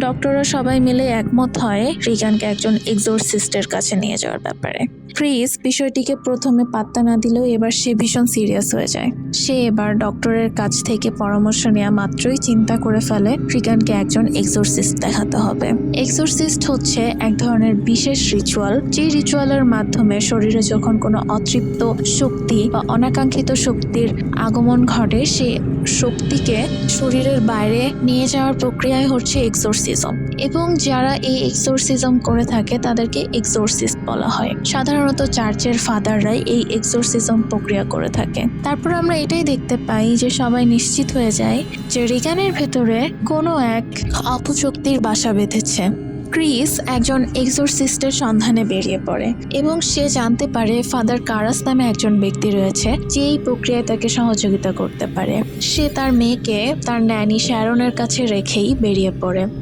ডক্টররা সবাই মিলে একমত হয় রিগানকে একজন এক্সোরসিস্টের কাছে নিয়ে যাওয়ার ব্যাপারে। ক্রিস বিষয়টিকে প্রথমে পাত্তা না দিলেও এবার সে ভীষণ সিরিয়াস হয়ে যায়। সে এবার ডক্টরের কাছ থেকে পরামর্শ নেওয়া মাত্রই চিন্তা করে ফেলে রিগানকে একজন এক্সোরসিস্ট দেখাতে হবে। এক্সোরসিস্ট হচ্ছে এক ধরনের বিশেষ রিচুয়াল, যে রিচুয়ালের মাধ্যমে শরীরে যখন কোনো অতৃপ্ত শক্তি বা অনাকাঙ্ক্ষিত শক্তির আগমন ঘটে, সে শক্তিকে শরীরের বাইরে নিয়ে যাওয়ার প্রক্রিয়াই হচ্ছে এক্সোরসিজম। এবং যারা এই এক্সোরসিজম করে থাকে তাদেরকে এক্সোরসিস্ট বলা হয়। সাধারণত চার্চের ফাদাররাই এই এক্সোরসিজম প্রক্রিয়া করে থাকে। তারপর আমরা এটাই দেখতে পাই যে সবাই নিশ্চিত হয়ে যায় যে রিগানের ভেতরে কোনো এক অপশক্তির বাসা বেঁধেছে। ক্রিস একজন এক্সোরসিস্টের সন্ধানে বেরিয়ে পড়ে এবং সে জানতে পারে ফাদার কারাস নামে একজন ব্যক্তি রয়েছে যে এই প্রক্রিয়ায় তাকে সহযোগিতা করতে পারে। সে তার মেয়েকে তার ন্যানি শ্যারনের কাছে রেখেই বেরিয়ে পড়ে।